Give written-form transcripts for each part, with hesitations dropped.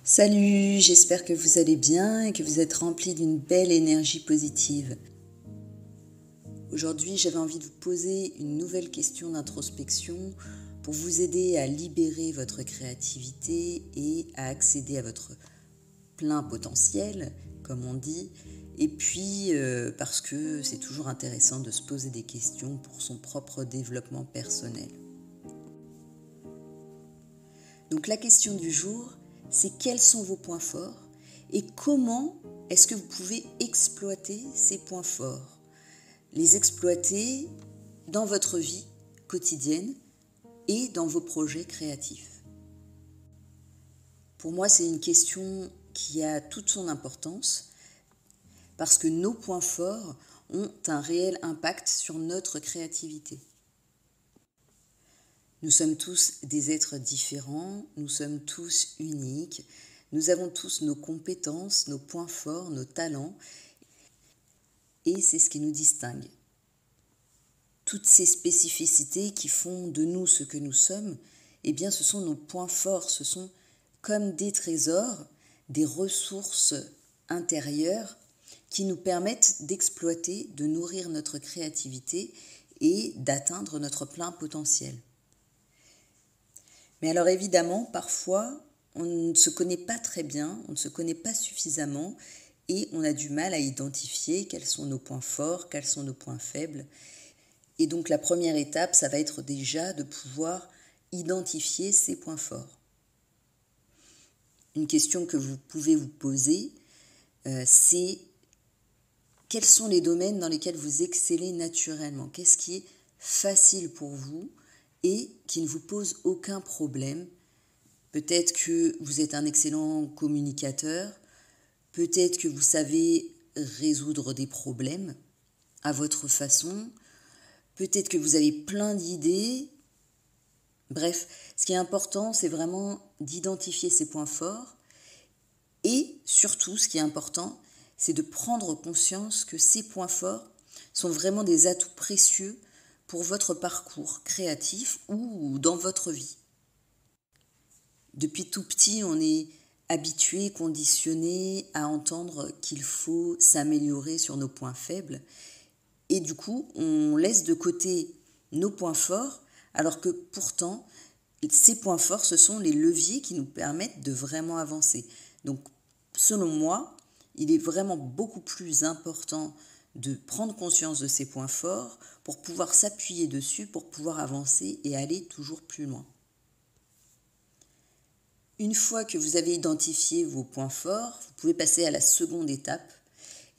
Salut, j'espère que vous allez bien et que vous êtes remplis d'une belle énergie positive. Aujourd'hui, j'avais envie de vous poser une nouvelle question d'introspection pour vous aider à libérer votre créativité et à accéder à votre plein potentiel, comme on dit, et puis parce que c'est toujours intéressant de se poser des questions pour son propre développement personnel. Donc la question du jour, c'est quels sont vos points forts et comment est-ce que vous pouvez exploiter ces points forts, les exploiter dans votre vie quotidienne et dans vos projets créatifs. Pour moi, c'est une question qui a toute son importance parce que nos points forts ont un réel impact sur notre créativité. Nous sommes tous des êtres différents, nous sommes tous uniques, nous avons tous nos compétences, nos points forts, nos talents, et c'est ce qui nous distingue. Toutes ces spécificités qui font de nous ce que nous sommes, eh bien ce sont nos points forts, ce sont comme des trésors, des ressources intérieures qui nous permettent d'exploiter, de nourrir notre créativité et d'atteindre notre plein potentiel. Mais alors évidemment, parfois, on ne se connaît pas très bien, on ne se connaît pas suffisamment et on a du mal à identifier quels sont nos points forts, quels sont nos points faibles. Et donc la première étape, ça va être déjà de pouvoir identifier ces points forts. Une question que vous pouvez vous poser, c'est quels sont les domaines dans lesquels vous excellez naturellement? Qu'est-ce qui est facile pour vous et qui ne vous pose aucun problème? Peut-être que vous êtes un excellent communicateur, peut-être que vous savez résoudre des problèmes à votre façon, peut-être que vous avez plein d'idées. Bref, ce qui est important, c'est vraiment d'identifier ces points forts et surtout, ce qui est important, c'est de prendre conscience que ces points forts sont vraiment des atouts précieux pour votre parcours créatif ou dans votre vie. Depuis tout petit, on est habitué, conditionné à entendre qu'il faut s'améliorer sur nos points faibles. Et du coup, on laisse de côté nos points forts, alors que pourtant, ces points forts, ce sont les leviers qui nous permettent de vraiment avancer. Donc, selon moi, il est vraiment beaucoup plus important de prendre conscience de ces points forts pour pouvoir s'appuyer dessus, pour pouvoir avancer et aller toujours plus loin. Une fois que vous avez identifié vos points forts, vous pouvez passer à la seconde étape.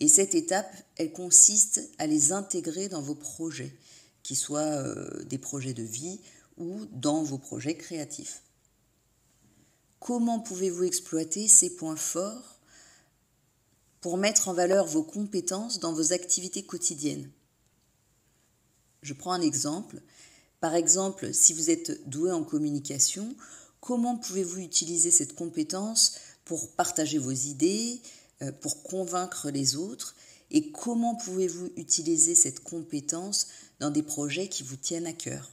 Et cette étape, elle consiste à les intégrer dans vos projets, qu'ils soient des projets de vie ou dans vos projets créatifs. Comment pouvez-vous exploiter ces points forts pour mettre en valeur vos compétences dans vos activités quotidiennes? Je prends un exemple. Par exemple, si vous êtes doué en communication, comment pouvez-vous utiliser cette compétence pour partager vos idées, pour convaincre les autres? Et comment pouvez-vous utiliser cette compétence dans des projets qui vous tiennent à cœur?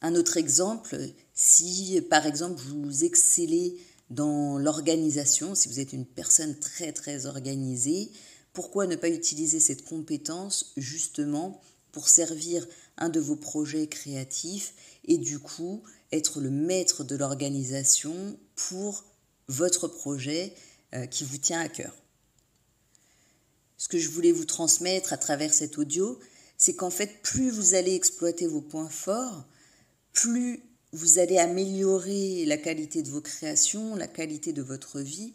Un autre exemple, si par exemple vous excellez dans l'organisation, si vous êtes une personne très très organisée, pourquoi ne pas utiliser cette compétence justement pour servir un de vos projets créatifs et du coup être le maître de l'organisation pour votre projet qui vous tient à cœur. Ce que je voulais vous transmettre à travers cet audio, c'est qu'en fait, plus vous allez exploiter vos points forts, plus vous allez améliorer la qualité de vos créations, la qualité de votre vie,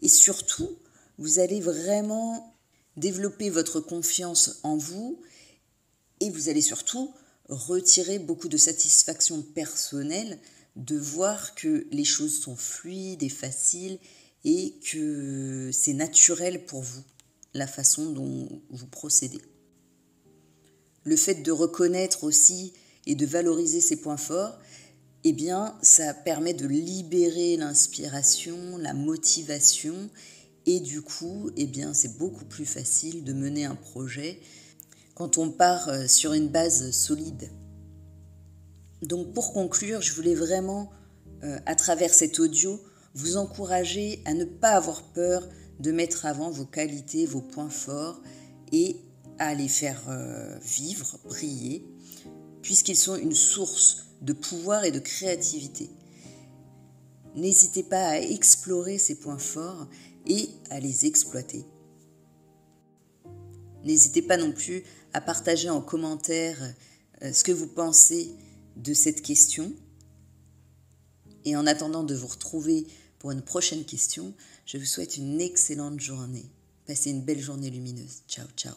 et surtout, vous allez vraiment développer votre confiance en vous, et vous allez surtout retirer beaucoup de satisfaction personnelle de voir que les choses sont fluides et faciles et que c'est naturel pour vous, la façon dont vous procédez. Le fait de reconnaître aussi et de valoriser ses points forts, eh bien, ça permet de libérer l'inspiration, la motivation et du coup, eh bien, c'est beaucoup plus facile de mener un projet quand on part sur une base solide. Donc pour conclure, je voulais vraiment, à travers cet audio, vous encourager à ne pas avoir peur de mettre avant vos qualités, vos points forts et à les faire vivre, briller, puisqu'ils sont une source de pouvoir et de créativité. N'hésitez pas à explorer ces points forts et à les exploiter. N'hésitez pas non plus à partager en commentaire ce que vous pensez de cette question. Et en attendant de vous retrouver pour une prochaine question, je vous souhaite une excellente journée. Passez une belle journée lumineuse. Ciao, ciao.